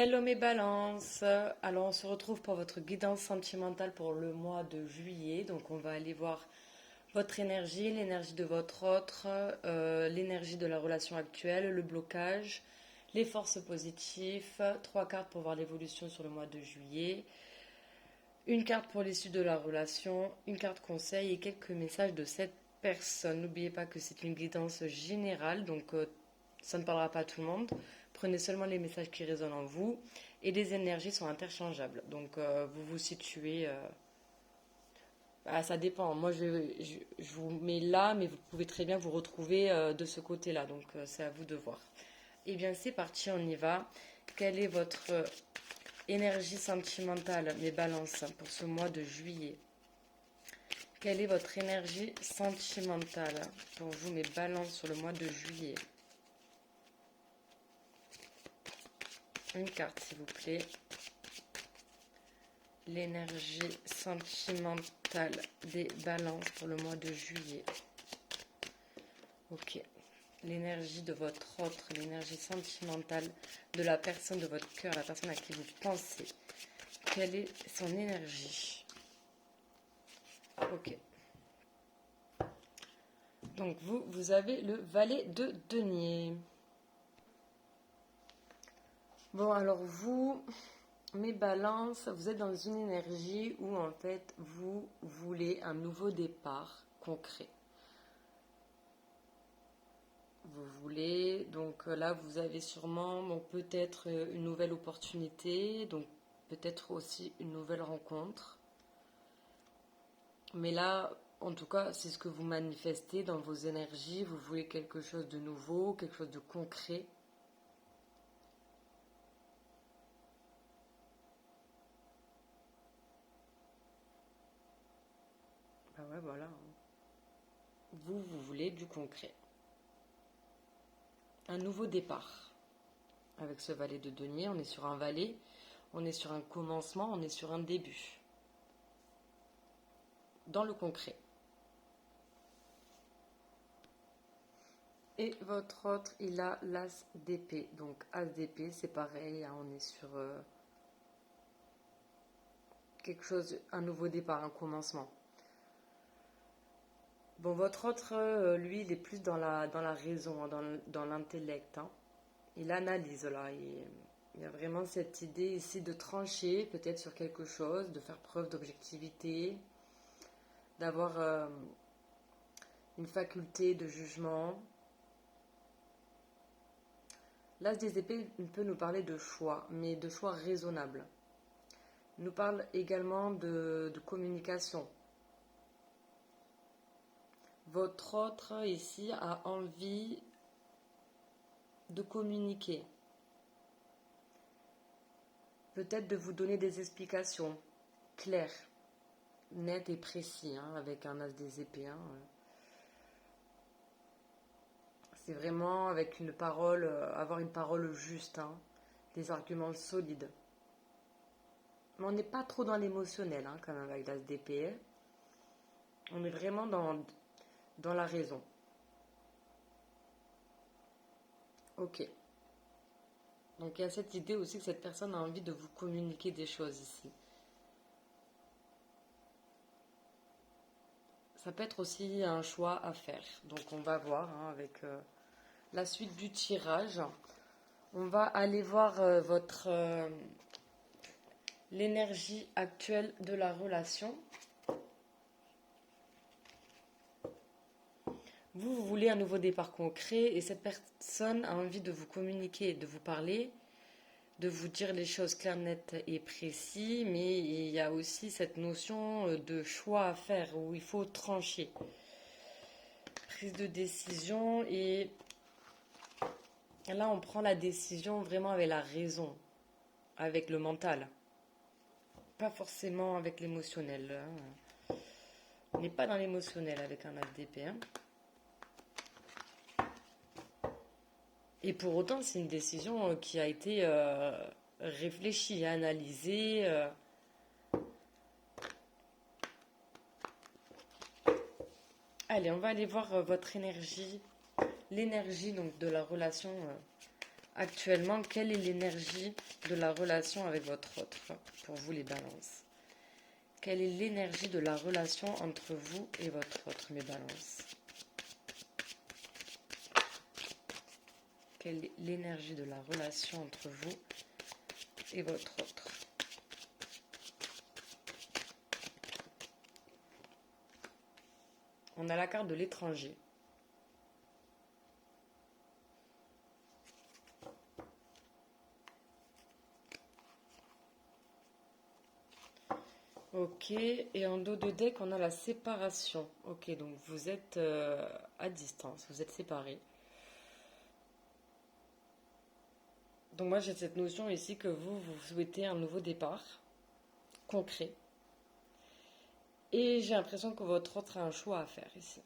Hello mes balances, alors on se retrouve pour votre guidance sentimentale pour le mois de juillet. Donc on va aller voir votre énergie, l'énergie de votre autre, l'énergie de la relation actuelle, le blocage, les forces positives, trois cartes pour voir l'évolution sur le mois de juillet, une carte pour l'issue de la relation, une carte conseil et quelques messages de cette personne. N'oubliez pas que c'est une guidance générale, donc ça ne parlera pas à tout le monde. Prenez seulement les messages qui résonnent en vous et les énergies sont interchangeables. Donc vous vous situez. Ça dépend. Moi je vous mets là, mais vous pouvez très bien vous retrouver de ce côté-là. Donc c'est à vous de voir. Eh bien c'est parti, on y va. Quelle est votre énergie sentimentale, mes balances, pour ce mois de juillet? Quelle est votre énergie sentimentale pour vous, mes balances, sur le mois de juillet? Une carte, s'il vous plaît. L'énergie sentimentale des balances pour le mois de juillet. Ok. L'énergie de votre autre, l'énergie sentimentale de la personne de votre cœur, la personne à qui vous pensez. Quelle est son énergie? Ok. Donc vous avez le valet de denier. Bon, alors vous, mes balances, vous êtes dans une énergie où en fait vous voulez un nouveau départ concret. Vous voulez, donc là vous avez sûrement peut-être une nouvelle opportunité, donc peut-être aussi une nouvelle rencontre. Mais là, en tout cas, c'est ce que vous manifestez dans vos énergies. Vous voulez quelque chose de nouveau, quelque chose de concret. Ben ouais, voilà. Vous voulez du concret. Un nouveau départ. Avec ce valet de denier, on est sur un valet, on est sur un commencement, on est sur un début. Dans le concret. Et votre autre, il a l'as d'épée. Donc as d'épée, c'est pareil, hein, on est sur quelque chose, un nouveau départ, un commencement. Bon, votre autre, lui, il est plus dans la raison, hein, dans l'intellect. Hein. Il analyse, là. Il y a vraiment cette idée ici de trancher, peut-être sur quelque chose, de faire preuve d'objectivité, d'avoir une faculté de jugement. L'as des épées peut nous parler de choix, mais de choix raisonnables. Il nous parle également de communication. Votre autre ici a envie de communiquer. Peut-être de vous donner des explications claires, nettes et précises, hein, avec un as des épées. Hein. C'est vraiment avec une parole, avoir une parole juste, hein, des arguments solides. Mais on n'est pas trop dans l'émotionnel, hein, quand même, avec l'as d'épée. On est vraiment dans la raison. Ok. Donc il y a cette idée aussi que cette personne a envie de vous communiquer des choses ici. Ça peut être aussi un choix à faire. Donc on va voir, hein, avec la suite du tirage. On va aller voir l'énergie actuelle de la relation. Vous voulez un nouveau départ concret et cette personne a envie de vous communiquer, de vous parler, de vous dire les choses claires, nettes et précises, mais il y a aussi cette notion de choix à faire où il faut trancher. Prise de décision et là on prend la décision vraiment avec la raison, avec le mental, pas forcément avec l'émotionnel. Hein. On n'est pas dans l'émotionnel avec un as d'épée. Hein. Et pour autant, c'est une décision qui a été réfléchie, analysée. Allez, on va aller voir votre énergie, l'énergie donc de la relation Actuellement, quelle est l'énergie de la relation avec votre autre pour vous les balances? Quelle est l'énergie de la relation entre vous et votre autre, mes balances? Quelle est l'énergie de la relation entre vous et votre autre? On a la carte de l'étranger. Ok, et en dos de deck, on a la séparation. Ok, donc vous êtes à distance, vous êtes séparés. Donc moi j'ai cette notion ici que vous souhaitez un nouveau départ concret. Et j'ai l'impression que votre autre a un choix à faire ici.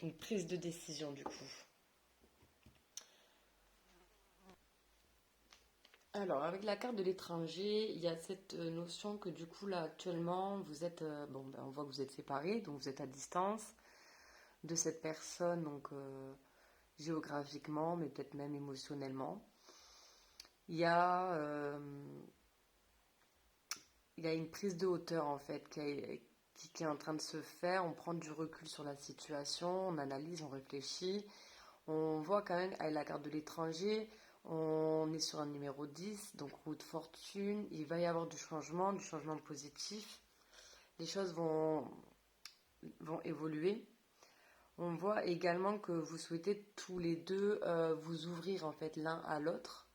Une prise de décision du coup. Alors, avec la carte de l'étranger, il y a cette notion que du coup, là, actuellement, vous êtes, bon, ben, on voit que vous êtes séparés, donc vous êtes à distance de cette personne, donc géographiquement, mais peut-être même émotionnellement. Il y a, euh, il y a une prise de hauteur, en fait, qui est en train de se faire. On prend du recul sur la situation, on analyse, on réfléchit. On voit quand même, avec la carte de l'étranger, on est sur un numéro 10, donc roue de fortune. Il va y avoir du changement positif. Les choses vont évoluer. On voit également que vous souhaitez tous les deux vous ouvrir en fait l'un à l'autre.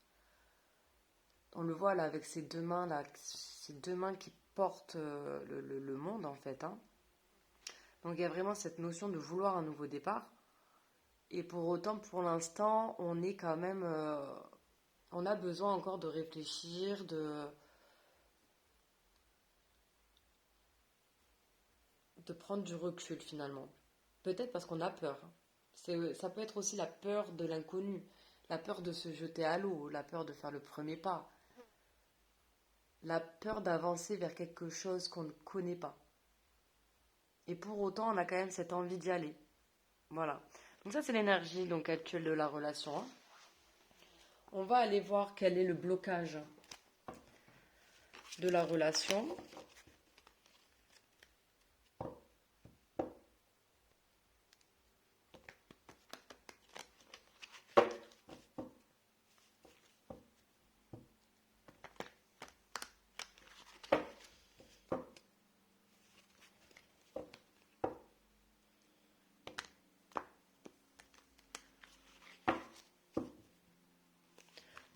On le voit là avec ces deux mains là, ces deux mains qui portent le monde en fait, hein. Donc il y a vraiment cette notion de vouloir un nouveau départ. Et pour autant, pour l'instant, on est quand même, on a besoin encore de réfléchir, de prendre du recul finalement. Peut-être parce qu'on a peur. Ça peut être aussi la peur de l'inconnu, la peur de se jeter à l'eau, la peur de faire le premier pas, la peur d'avancer vers quelque chose qu'on ne connaît pas. Et pour autant, on a quand même cette envie d'y aller. Voilà. Donc ça, c'est l'énergie donc actuelle de la relation, hein. On va aller voir quel est le blocage de la relation.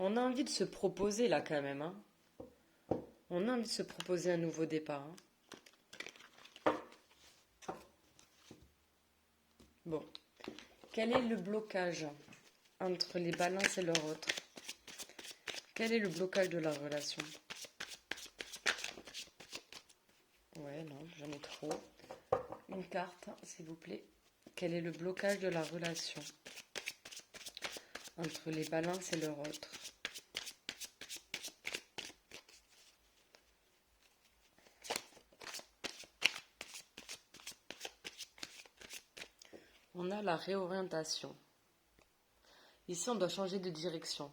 On a envie de se proposer là quand même, hein. On a envie de se proposer un nouveau départ, hein. Bon. Quel est le blocage entre les balances et leur autre? Quel est le blocage de la relation? Ouais, non, j'en ai trop. Une carte, s'il vous plaît. Quel est le blocage de la relation entre les balances et leur autre? On a la réorientation. Ici, on doit changer de direction.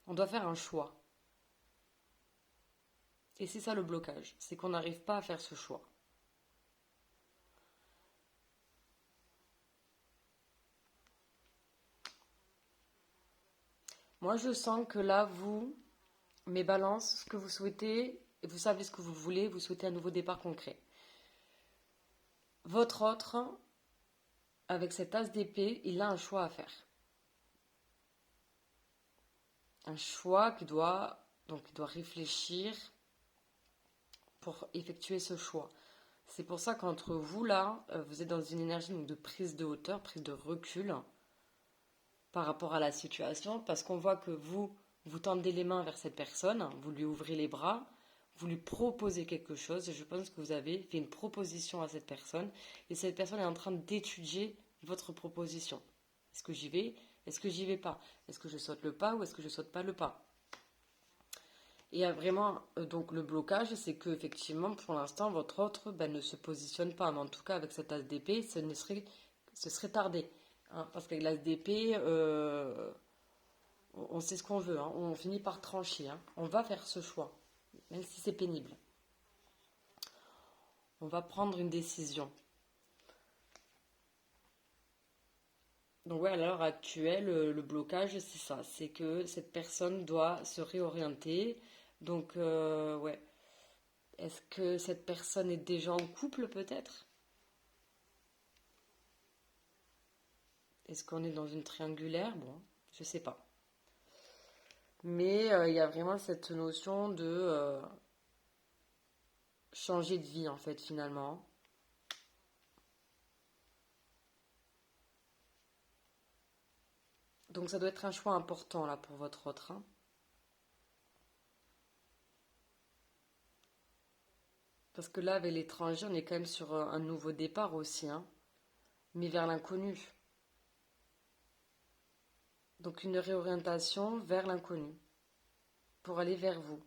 On doit faire un choix. Et c'est ça le blocage, c'est qu'on n'arrive pas à faire ce choix. Moi, je sens que là, vous, mes balances, ce que vous souhaitez, et vous savez ce que vous voulez, vous souhaitez un nouveau départ concret. Votre autre, avec cet as d'épée, il a un choix à faire. Un choix donc il doit réfléchir pour effectuer ce choix. C'est pour ça qu'entre vous là, vous êtes dans une énergie donc, de prise de hauteur, prise de recul par rapport à la situation, parce qu'on voit que vous tendez les mains vers cette personne, vous lui ouvrez les bras, vous lui proposez quelque chose, et je pense que vous avez fait une proposition à cette personne, et cette personne est en train d'étudier votre proposition. Est-ce que j'y vais? Est-ce que j'y vais pas? Est-ce que je saute le pas ou est-ce que je saute pas le pas? Et il y a vraiment donc le blocage, c'est que effectivement pour l'instant votre autre ben, ne se positionne pas. Mais en tout cas avec cet as d'épée, ce serait tardé. Hein, parce qu'avec l'as d'épée, on sait ce qu'on veut. Hein, on finit par trancher. Hein, on va faire ce choix, même si c'est pénible. On va prendre une décision. Donc ouais, à l'heure actuelle, le blocage, c'est ça. C'est que cette personne doit se réorienter. Donc ouais. Est-ce que cette personne est déjà en couple peut-être? Est-ce qu'on est dans une triangulaire? Bon, je sais pas. Mais il y a vraiment cette notion de changer de vie en fait finalement. Donc ça doit être un choix important là pour votre autre. Hein. Parce que là avec l'étranger, on est quand même sur un nouveau départ aussi. Hein. Mais vers l'inconnu. Donc une réorientation vers l'inconnu. Pour aller vers vous.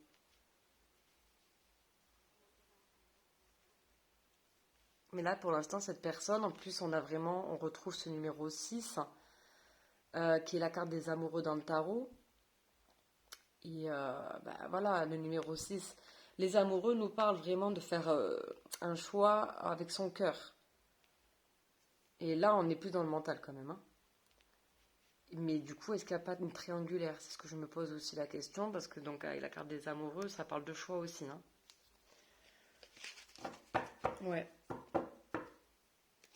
Mais là pour l'instant, cette personne, en plus on retrouve ce numéro 6 qui est la carte des amoureux dans le tarot. Et bah, voilà, le numéro 6. Les amoureux nous parlent vraiment de faire un choix avec son cœur. Et là, on n'est plus dans le mental quand même. Hein. Mais du coup, est-ce qu'il n'y a pas de triangulaire? C'est ce que je me pose aussi la question, parce que donc avec la carte des amoureux, ça parle de choix aussi. Hein. Ouais.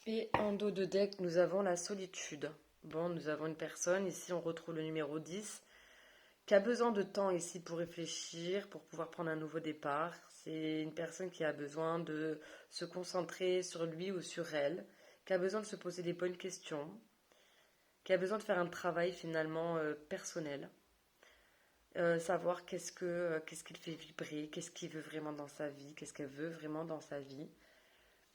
Et en dos de deck, nous avons la solitude. Bon, nous avons une personne, ici on retrouve le numéro 10, qui a besoin de temps ici pour réfléchir, pour pouvoir prendre un nouveau départ. C'est une personne qui a besoin de se concentrer sur lui ou sur elle, qui a besoin de se poser des bonnes questions, qui a besoin de faire un travail finalement personnel. Savoir qu'est-ce qu'il fait vibrer, qu'est-ce qu'il veut vraiment dans sa vie, qu'est-ce qu'elle veut vraiment dans sa vie.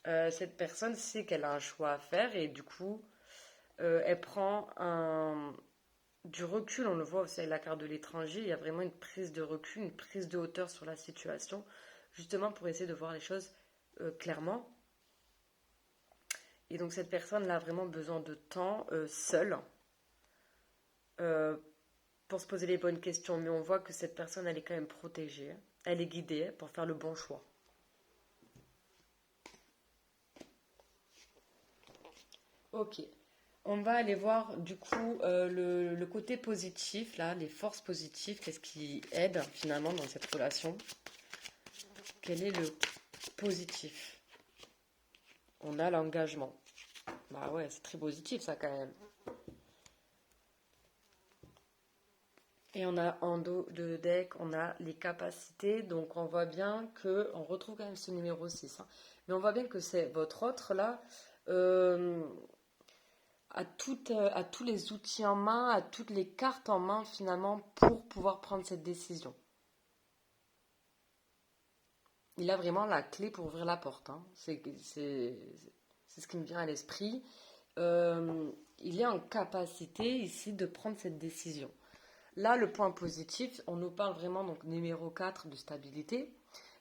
Cette personne sait qu'elle a un choix à faire et du coup, elle prend du recul. On le voit aussi avec la carte de l'étranger. Il y a vraiment une prise de recul, une prise de hauteur sur la situation, justement pour essayer de voir les choses clairement. Et donc cette personne a vraiment besoin de temps seule euh, pour se poser les bonnes questions. Mais on voit que cette personne, elle est quand même protégée. Elle est guidée pour faire le bon choix. Ok. On va aller voir du coup le côté positif, là, les forces positives, qu'est-ce qui aide finalement dans cette relation. Quel est le positif? On a l'engagement. Bah ouais, c'est très positif ça quand même. Et on a en dos de deck, on a les capacités, donc on voit bien que, on retrouve quand même ce numéro 6, hein. Mais on voit bien que c'est votre autre là, euh, à tous les outils en main, à toutes les cartes en main finalement pour pouvoir prendre cette décision. Il a vraiment la clé pour ouvrir la porte. Hein. C'est ce qui me vient à l'esprit. Il est en capacité ici de prendre cette décision. Là, le point positif, on nous parle vraiment, donc numéro 4 de stabilité,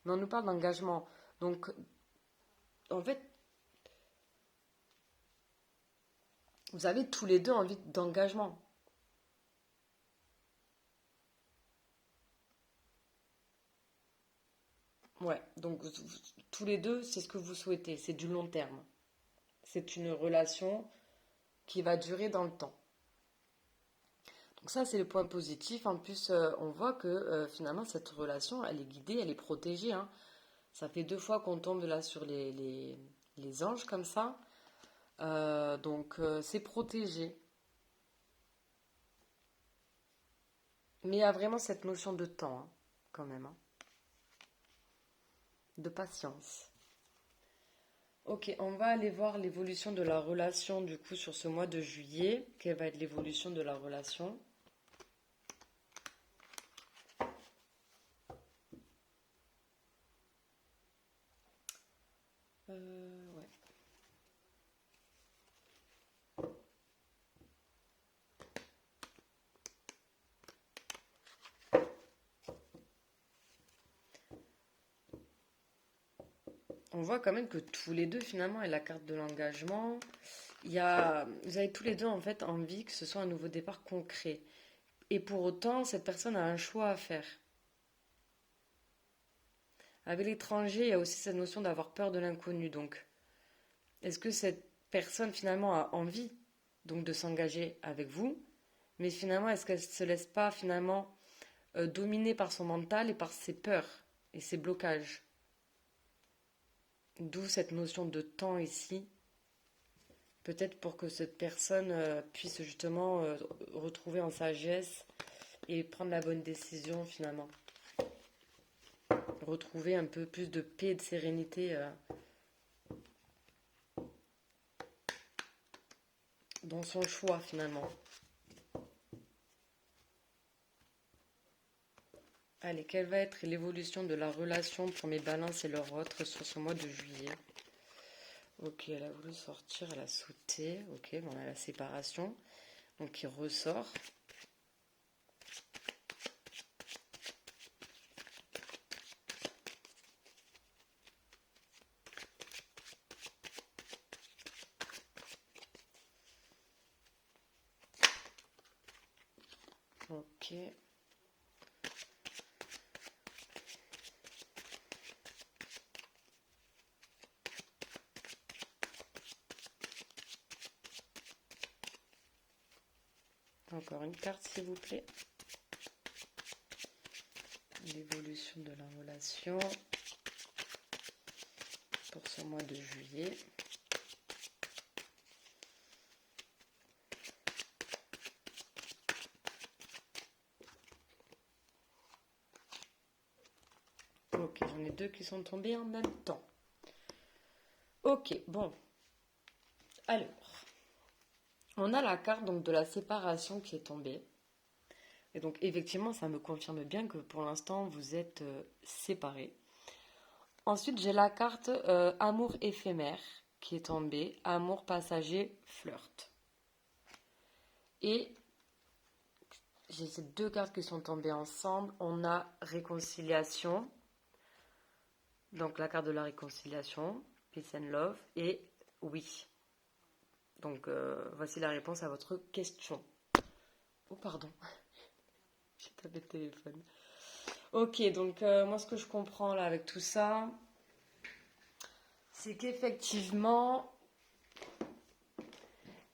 mais on nous parle d'engagement. Donc, en fait, vous avez tous les deux envie d'engagement. Ouais, donc tous les deux, c'est ce que vous souhaitez, c'est du long terme. C'est une relation qui va durer dans le temps. Donc ça, c'est le point positif. En plus, on voit que finalement, cette relation, elle est guidée, elle est protégée. Hein. Ça fait 2 fois qu'on tombe là sur les anges comme ça. Donc c'est protégé. Mais il y a vraiment cette notion de temps, hein, quand même, hein, de patience. Ok, on va aller voir l'évolution de la relation du coup sur ce mois de juillet. Quelle va être l'évolution de la relation? Ouais. on voit quand même que tous les deux, finalement, et la carte de l'engagement, vous avez tous les deux, en fait, envie que ce soit un nouveau départ concret. Et pour autant, cette personne a un choix à faire. Avec l'étranger, il y a aussi cette notion d'avoir peur de l'inconnu. Donc, est-ce que cette personne, finalement, a envie donc de s'engager avec vous, mais finalement, est-ce qu'elle ne se laisse pas, finalement, dominer par son mental et par ses peurs et ses blocages? D'où cette notion de temps ici, peut-être pour que cette personne puisse justement retrouver en sagesse et prendre la bonne décision finalement. Retrouver un peu plus de paix et de sérénité dans son choix finalement. Allez, quelle va être l'évolution de la relation pour mes balances et leurs autres sur ce mois de juillet? Ok, elle a voulu sortir, elle a sauté. Ok, bon, on a la séparation. Donc il ressort. Ok. Encore une carte, s'il vous plaît. L'évolution de la relation pour ce mois de juillet. Ok, j'en ai deux qui sont tombés en même temps. Ok, bon. Alors, on a la carte donc de la séparation qui est tombée. Et donc effectivement, ça me confirme bien que pour l'instant, vous êtes séparés. Ensuite, j'ai la carte amour éphémère qui est tombée. Amour passager, flirt. Et j'ai ces deux cartes qui sont tombées ensemble. On a réconciliation. Donc la carte de la réconciliation, peace and love. Et oui. Donc voici la réponse à votre question. Oh pardon, j'ai tapé le téléphone. Ok, donc moi ce que je comprends là avec tout ça, c'est qu'effectivement,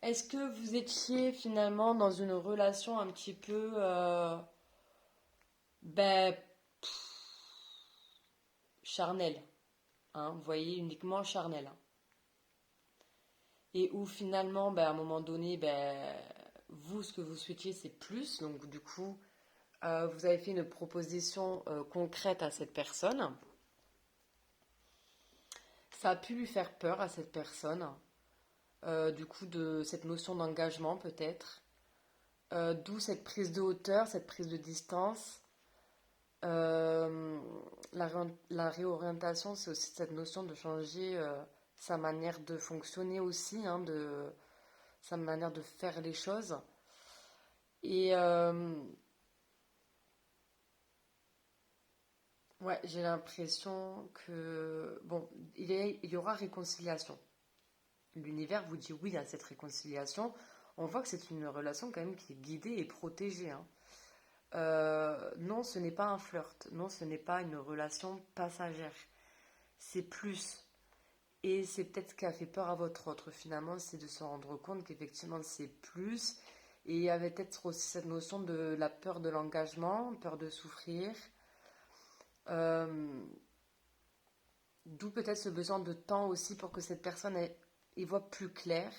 est-ce que vous étiez finalement dans une relation un petit peu, ben, charnelle, hein, vous voyez, uniquement charnelle, hein. Et où finalement, ben, à un moment donné, ben, vous, ce que vous souhaitiez, c'est plus, donc du coup, vous avez fait une proposition concrète à cette personne. Ça a pu lui faire peur à cette personne, du coup, de cette notion d'engagement peut-être. D'où cette prise de hauteur, cette prise de distance. Euh, la réorientation, c'est aussi cette notion de changer sa manière de fonctionner aussi, hein, sa manière de faire les choses. Et ouais, j'ai l'impression que, bon, il y aura réconciliation. L'univers vous dit oui à cette réconciliation. On voit que c'est une relation quand même qui est guidée et protégée, hein. Non, ce n'est pas un flirt. Non, ce n'est pas une relation passagère. C'est plus. Et c'est peut-être ce qui a fait peur à votre autre, finalement, c'est de se rendre compte qu'effectivement c'est plus. Et il y avait peut-être aussi cette notion de la peur de l'engagement, peur de souffrir. Euh, D'où peut-être ce besoin de temps aussi pour que cette personne y voit plus clair.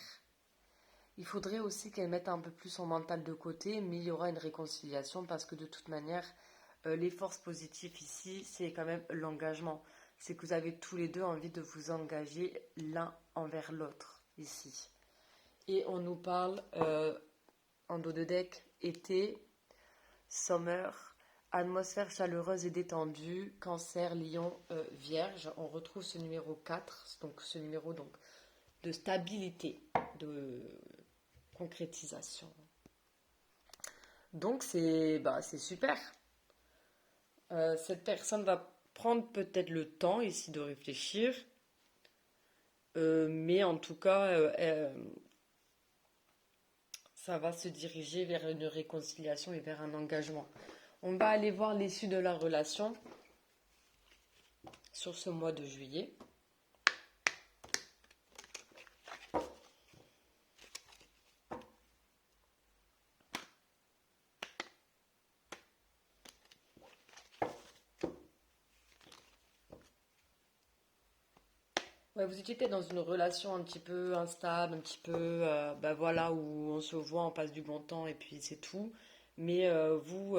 Il faudrait aussi qu'elle mette un peu plus son mental de côté, mais il y aura une réconciliation parce que de toute manière, les forces positives ici, c'est quand même l'engagement. C'est que vous avez tous les deux envie de vous engager l'un envers l'autre ici. Et on nous parle en dos de deck été, summer, atmosphère chaleureuse et détendue, cancer, lion, vierge. On retrouve ce numéro 4, donc ce numéro donc, de stabilité, de concrétisation. Donc c'est super. Cette personne va prendre peut-être le temps ici de réfléchir. Mais en tout cas, ça va se diriger vers une réconciliation et vers un engagement. On va aller voir l'issue de la relation sur ce mois de juillet. Ouais, vous étiez peut-être dans une relation un petit peu instable, un petit peu, bah voilà, où on se voit, on passe du bon temps et puis c'est tout. Mais vous,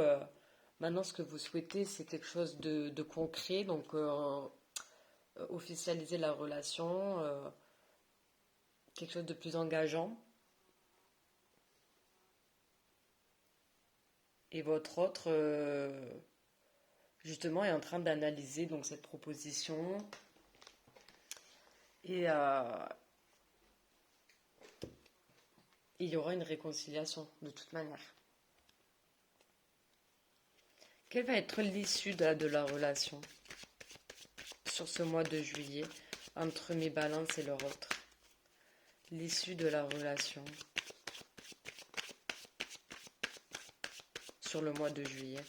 maintenant, ce que vous souhaitez, c'est quelque chose de concret, donc officialiser la relation, quelque chose de plus engageant. Et votre autre, justement, est en train d'analyser donc cette proposition. Et il y aura une réconciliation de toute manière. Quelle va être l'issue de la relation sur ce mois de juillet entre mes balances et leur autre? L'issue de la relation sur le mois de juillet.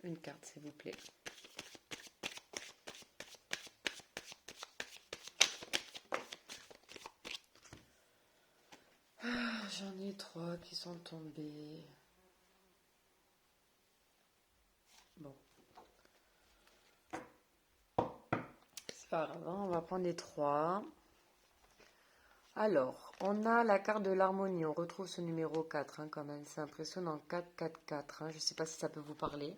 Une carte, s'il vous plaît. J'en ai trois qui sont tombés. Bon, c'est pas grave, hein, on va prendre les trois. Alors, on a la carte de l'harmonie. On retrouve ce numéro 4, hein, quand même. C'est impressionnant. 4, 4, 4. Hein. Je ne sais pas si ça peut vous parler.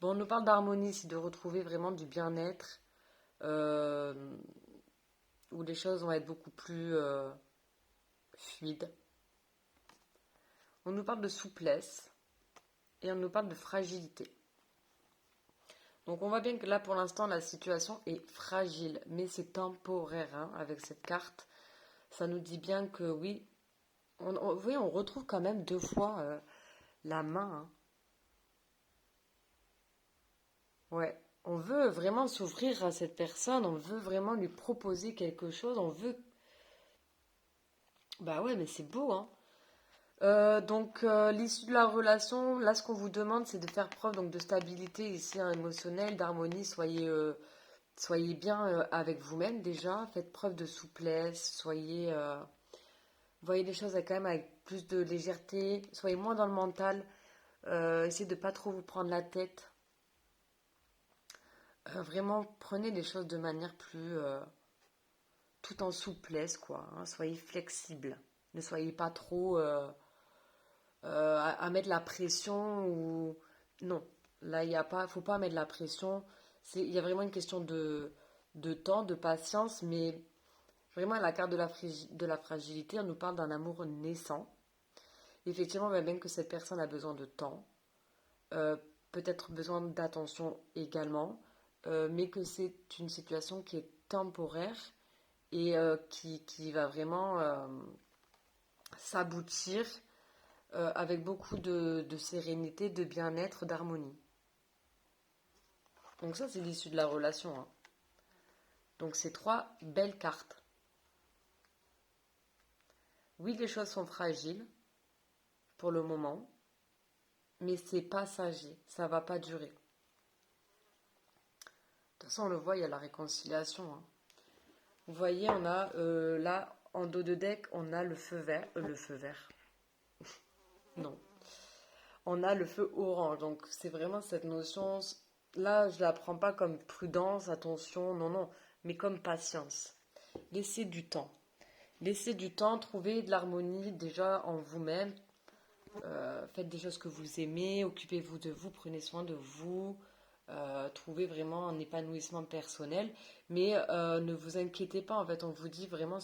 Bon, on nous parle d'harmonie, c'est de retrouver vraiment du bien-être, euh, où les choses vont être beaucoup plus fluides. On nous parle de souplesse et on nous parle de fragilité. Donc on voit bien que là pour l'instant la situation est fragile, mais c'est temporaire, hein, avec cette carte. Ça nous dit bien que oui, vous voyez, on retrouve quand même deux fois la main. Hein. Ouais, on veut vraiment s'ouvrir à cette personne, on veut vraiment lui proposer quelque chose, on veut... Bah ouais, mais c'est beau, hein. L'issue de la relation, là ce qu'on vous demande c'est de faire preuve donc de stabilité ici hein, émotionnelle, d'harmonie, soyez bien avec vous-même déjà, faites preuve de souplesse, voyez les choses quand même avec plus de légèreté, soyez moins dans le mental, essayez de pas trop vous prendre la tête, vraiment prenez les choses de manière plus tout en souplesse quoi, hein, soyez flexible, ne soyez pas trop à mettre la pression ou non, là il y a pas, faut pas mettre la pression, il y a vraiment une question de temps, de patience, mais vraiment, la carte de la fragilité, on nous parle d'un amour naissant. Effectivement, on voit bien que cette personne a besoin de temps, euh, peut-être besoin d'attention également, mais que c'est une situation qui est temporaire et qui va vraiment s'aboutir avec beaucoup de sérénité, de bien-être, d'harmonie. Donc ça, c'est l'issue de la relation. Hein. Donc ces trois belles cartes. Oui, les choses sont fragiles pour le moment, mais c'est passager, ça va pas durer. De toute façon, on le voit, il y a la réconciliation. Hein. Vous voyez, on a là, en dos de deck, on a le feu vert, non. On a le feu orange, donc c'est vraiment cette notion, là, je la prends pas comme prudence, attention, non, non, mais comme patience. Laissez du temps. Laissez du temps, trouvez de l'harmonie déjà en vous-même. Faites des choses que vous aimez, occupez-vous de vous, prenez soin de vous, trouvez vraiment un épanouissement personnel, mais ne vous inquiétez pas, en fait, on vous dit vraiment,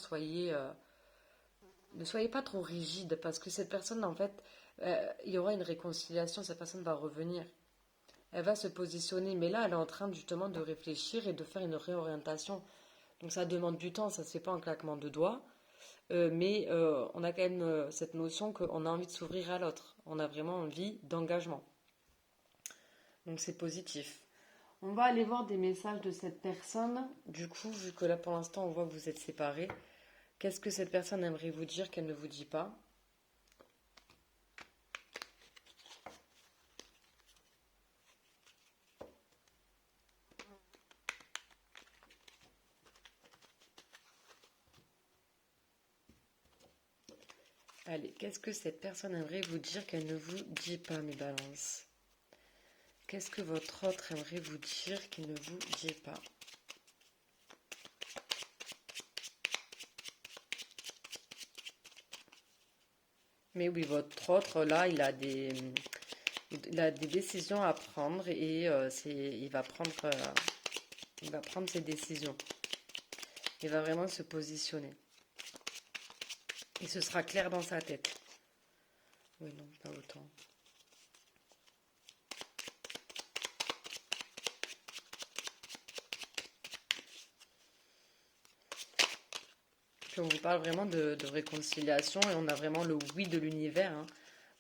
ne soyez pas trop rigide, parce que cette personne, en fait, il y aura une réconciliation, cette personne va revenir. Elle va se positionner, mais là, elle est en train justement de réfléchir et de faire une réorientation. Donc ça demande du temps, ça ne se fait pas en claquement de doigts. Mais on a quand même cette notion qu'on a envie de s'ouvrir à l'autre. On a vraiment envie d'engagement. Donc c'est positif. On va aller voir des messages de cette personne. Du coup, vu que là pour l'instant on voit que vous êtes séparés, qu'est-ce que cette personne aimerait vous dire qu'elle ne vous dit pas? Allez, qu'est-ce que cette personne aimerait vous dire qu'elle ne vous dit pas, mes balances? Qu'est-ce que votre autre aimerait vous dire qu'il ne vous dit pas? Mais oui, votre autre, là, il a des décisions à prendre et il va prendre ses décisions. Il va vraiment se positionner. Et ce sera clair dans sa tête. Oui, non, pas autant. Puis on vous parle vraiment de réconciliation et on a vraiment le oui de l'univers, hein.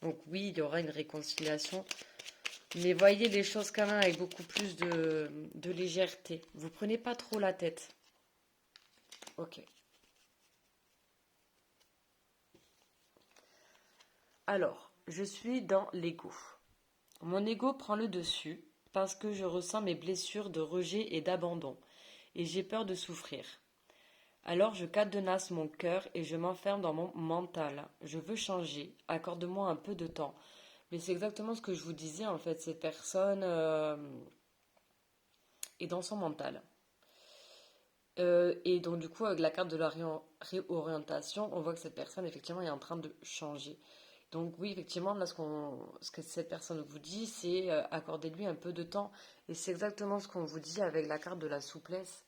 Donc oui, il y aura une réconciliation. Mais voyez les choses quand même avec beaucoup plus de légèreté. Vous prenez pas trop la tête. Ok. Alors, je suis dans l'ego. Mon ego prend le dessus parce que je ressens mes blessures de rejet et d'abandon. Et j'ai peur de souffrir. Alors je cadenasse mon cœur et je m'enferme dans mon mental. Je veux changer. Accorde-moi un peu de temps. Mais c'est exactement ce que je vous disais en fait. Cette personne est dans son mental. Et donc du coup avec la carte de la réorientation, on voit que cette personne effectivement est en train de changer. Donc oui, effectivement, là ce que cette personne vous dit, c'est accordez-lui un peu de temps. Et c'est exactement ce qu'on vous dit avec la carte de la souplesse.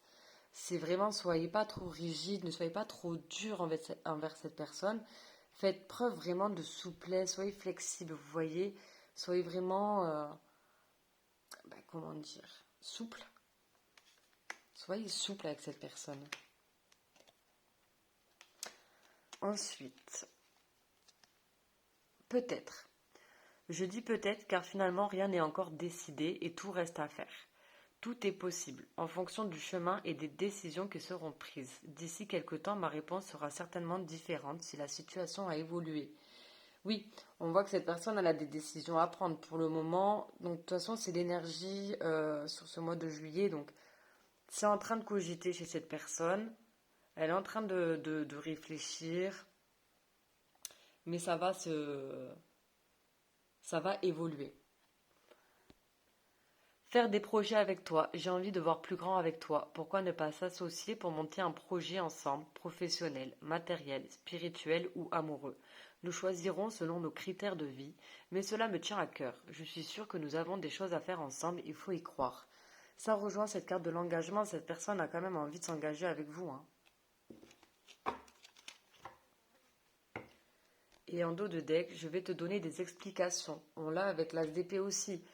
C'est vraiment, soyez pas trop rigide, ne soyez pas trop dur envers cette personne. Faites preuve vraiment de souplesse, soyez flexible, vous voyez. Soyez vraiment, comment dire, souple. Soyez souple avec cette personne. Ensuite, peut-être. Je dis peut-être car finalement rien n'est encore décidé et tout reste à faire. Tout est possible, en fonction du chemin et des décisions qui seront prises. D'ici quelque temps, ma réponse sera certainement différente si la situation a évolué. Oui, on voit que cette personne, elle a des décisions à prendre pour le moment. Donc, de toute façon, c'est l'énergie sur ce mois de juillet. Donc, c'est en train de cogiter chez cette personne. Elle est en train de réfléchir. Mais ça va évoluer. Faire des projets avec toi. J'ai envie de voir plus grand avec toi. Pourquoi ne pas s'associer pour monter un projet ensemble, professionnel, matériel, spirituel ou amoureux? Nous choisirons selon nos critères de vie, mais cela me tient à cœur. Je suis sûre que nous avons des choses à faire ensemble, il faut y croire. Ça rejoint cette carte de l'engagement, cette personne a quand même envie de s'engager avec vous, hein. Et en dos de deck, je vais te donner des explications. On l'a avec l'as d'épée aussi.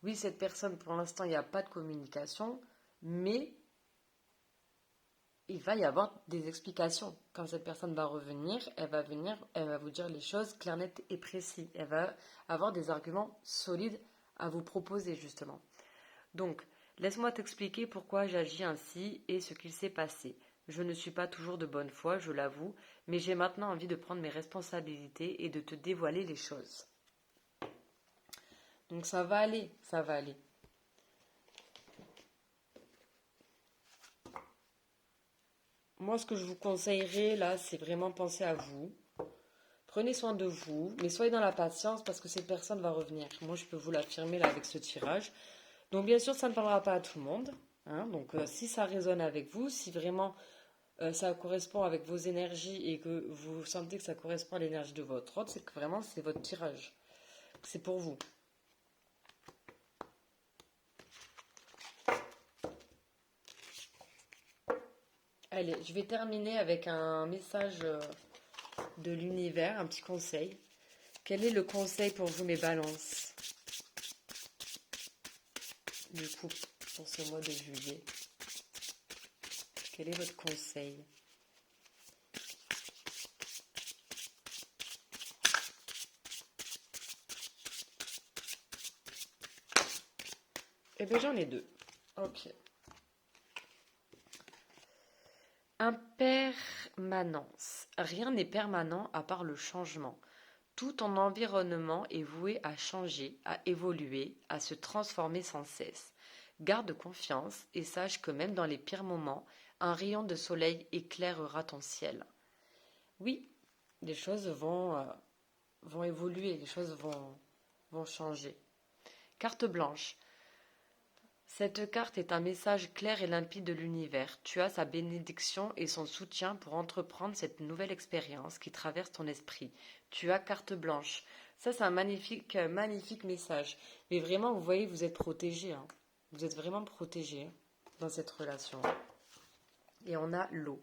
Oui, cette personne, pour l'instant, il n'y a pas de communication, mais il va y avoir des explications. Quand cette personne va revenir, elle va vous dire les choses claires, nettes et précises. Elle va avoir des arguments solides à vous proposer, justement. Donc, laisse-moi t'expliquer pourquoi j'agis ainsi et ce qu'il s'est passé. Je ne suis pas toujours de bonne foi, je l'avoue, mais j'ai maintenant envie de prendre mes responsabilités et de te dévoiler les choses. Donc ça va aller, ça va aller. Moi, ce que je vous conseillerais là, c'est vraiment penser à vous. Prenez soin de vous, mais soyez dans la patience parce que cette personne va revenir. Moi, je peux vous l'affirmer là avec ce tirage. Donc, bien sûr, ça ne parlera pas à tout le monde, hein. Donc, si ça résonne avec vous, si vraiment ça correspond avec vos énergies et que vous sentez que ça correspond à l'énergie de votre autre, c'est que vraiment c'est votre tirage. C'est pour vous. Allez, je vais terminer avec un message de l'univers, un petit conseil. Quel est le conseil pour vous, mes balances? du coup, pour ce mois de juillet? Quel est votre conseil? Eh bien, j'en ai deux. Ok. Impermanence. Rien n'est permanent à part le changement. Tout ton environnement est voué à changer, à évoluer, à se transformer sans cesse. Garde confiance et sache que même dans les pires moments, un rayon de soleil éclairera ton ciel. Oui, les choses vont évoluer, les choses vont changer. Carte blanche. Cette carte est un message clair et limpide de l'univers. Tu as sa bénédiction et son soutien pour entreprendre cette nouvelle expérience qui traverse ton esprit. Tu as carte blanche. Ça, c'est un magnifique, magnifique message. Mais vraiment, vous voyez, vous êtes protégé, hein. Vous êtes vraiment protégé, hein, dans cette relation. Et on a l'eau.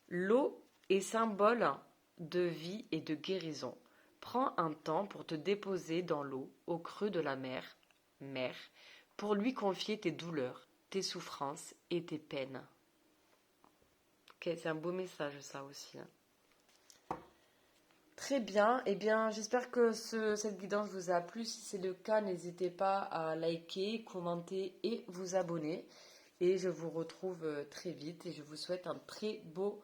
L'eau est symbole de vie et de guérison. Prends un temps pour te déposer dans l'eau, au creux de la mer, pour lui confier tes douleurs, tes souffrances et tes peines. Ok, c'est un beau message ça aussi, hein. Très bien, eh bien j'espère que cette guidance vous a plu. Si c'est le cas, n'hésitez pas à liker, commenter et vous abonner. Et je vous retrouve très vite et je vous souhaite un très beau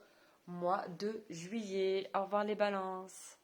mois de juillet. Au revoir les balances.